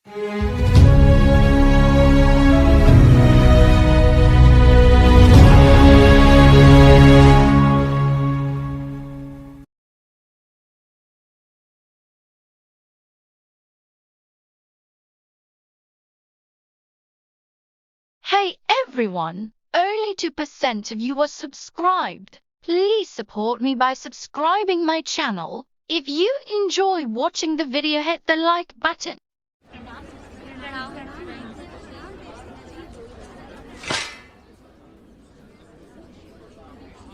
Hey everyone, only 2% of you are subscribed. Please support me by subscribing my channel. If you enjoy watching the video, hit the like button.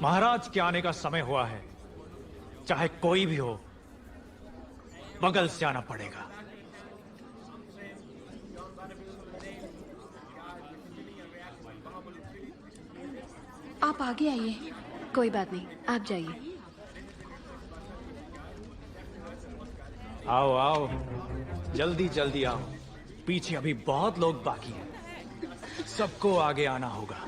महाराज के आने का समय हुआ है। चाहे कोई भी हो, बगल से आना पड़ेगा। आप आगे आइए। कोई बात नहीं, आप जाइए। आओ आओ, जल्दी जल्दी आओ। पीछे अभी बहुत लोग बाकी हैं। सबको आगे आना होगा।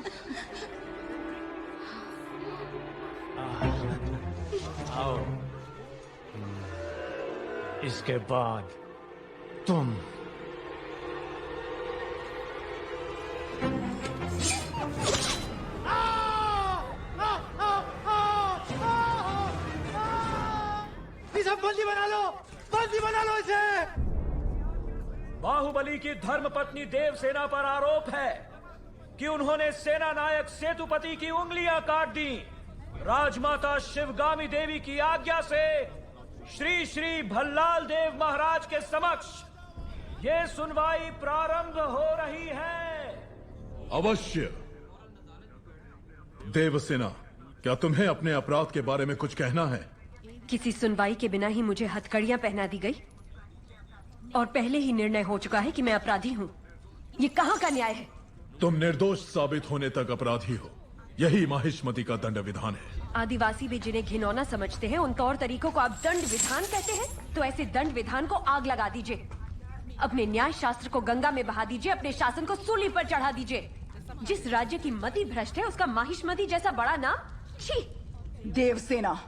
आओ। इसके बाद तुम। बंदी बना लो इसे। बाहुबली की धर्मपत्नी देवसेना पर आरोप है कि उन्होंने सेना नायक सेतुपति की उंगलियां काट दी। राजमाता शिवगामी देवी की आज्ञा से श्री श्री भल्लाल देव महाराज के समक्ष ये सुनवाई प्रारंभ हो रही है। अवश्य। देवसेना, क्या तुम्हें अपने अपराध के बारे में कुछ कहना है? किसी सुनवाई के बिना ही मुझे हथकड़ियां पहना दी गई और पहले ही निर्णय हो चुका है कि मैं अपराधी हूं। ये कहां का न्याय है? तुम निर्दोष साबित होने तक अपराधी हो। यही माहिष्मति का दंड विधान है। आदिवासी भी जिन्हें घिनौना समझते हैं, उन तौर तरीकों को आप दंड विधान कहते हैं? तो ऐसे दंड विधान को आग लगा दीजिए। अपने न्याय शास्त्र को गंगा में बहा दीजिए। अपने शासन को सूली पर चढ़ा दीजिए। जिस राज्य की मति भ्रष्ट है, उसका माहिष्मति जैसा बड़ा नाम। छी! देवसेना,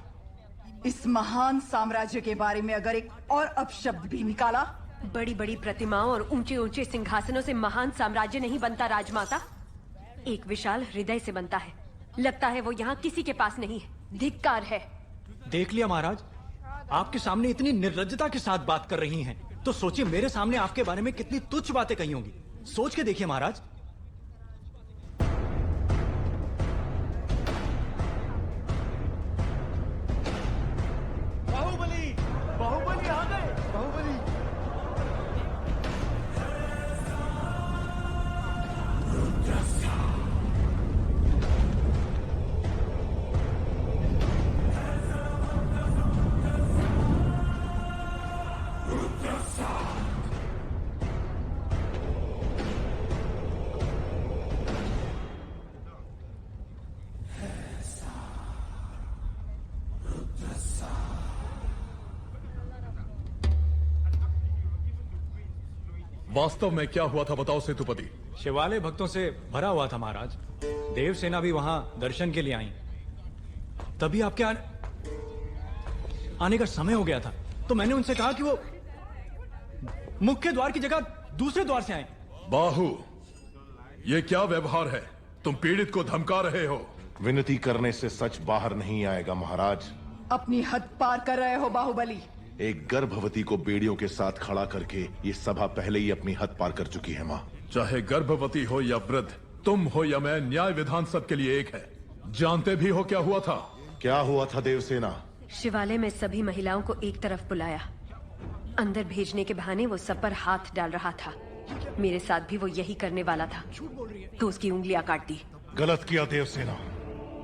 इस महान साम्राज्य के बारे में अगर एक और अपशब्द भी निकाला। बड़ी बड़ी प्रतिमाओं और ऊंचे ऊंचे सिंहासनों से महान साम्राज्य नहीं बनता राजमाता, एक विशाल हृदय से बनता है। लगता है वो यहाँ किसी के पास नहीं है। धिक्कार है। देख लिया महाराज, आपके सामने इतनी निर्लज्जता के साथ बात कर रही हैं, तो सोचिए मेरे सामने आपके बारे में कितनी तुच्छ बातें कही होंगी। सोच के देखिए महाराज। बाहुबली आ गए। बाहुबली। वास्तव में क्या हुआ था बताओ सेतुपति। शिवालय भक्तों से भरा हुआ था महाराज। देवसेना भी वहां दर्शन के लिए आई। तभी आपके आने का समय हो गया था, तो मैंने उनसे कहा कि वो मुख्य द्वार की जगह दूसरे द्वार से आए। बाहु, ये क्या व्यवहार है? तुम पीड़ित को धमका रहे हो। विनती करने से सच बाहर नहीं आएगा महाराज। अपनी हद पार कर रहे हो बाहुबली। एक गर्भवती को बेड़ियों के साथ खड़ा करके ये सभा पहले ही अपनी हद पार कर चुकी है माँ। चाहे गर्भवती हो या वृद्ध, तुम हो या मैं, न्याय विधान सबके लिए एक है। जानते भी हो क्या हुआ था? क्या हुआ था देवसेना? शिवालय में सभी महिलाओं को एक तरफ बुलाया। अंदर भेजने के बहाने वो सब पर हाथ डाल रहा था। मेरे साथ भी वो यही करने वाला था, तो उसकी उंगलियां काट दी। गलत किया देवसेना।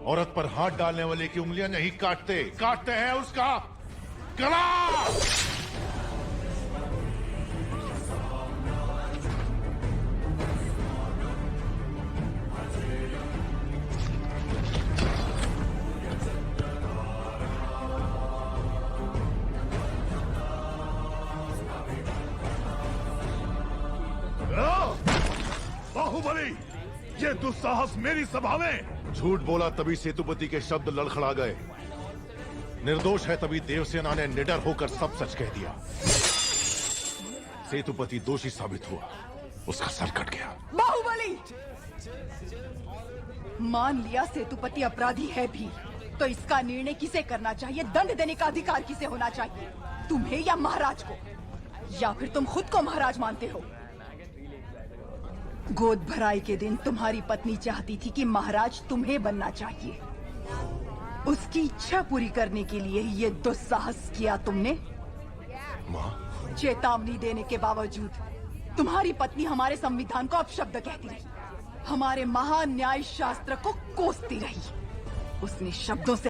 औरत पर हाथ डालने वाले की उंगलियां नहीं काटते, काटते हैं उसका गला। बाहुबली, ये दुस्साहस मेरी सभा में। झूठ बोला तभी सेतुपति के शब्द लड़खड़ा गए। निर्दोष है तभी देवसेना ने निडर होकर सब सच कह दिया। सेतुपति दोषी साबित हुआ, उसका सर कट गया। बाहुबली, मान लिया सेतुपति अपराधी है भी, तो इसका निर्णय किसे करना चाहिए, दंड देने का अधिकार किसे होना चाहिए, तुम्हें या महाराज को? या फिर तुम खुद को महाराज मानते हो? गोद भराई के दिन तुम्हारी पत्नी चाहती थी कि महाराज तुम्हें बनना चाहिए। उसकी इच्छा पूरी करने के लिए ये दुस्साहस किया तुमने। माँ, चेतावनी देने के बावजूद तुम्हारी पत्नी हमारे संविधान को अपशब्द कहती रही, हमारे महान न्याय शास्त्र को कोसती रही। उसने शब्दों से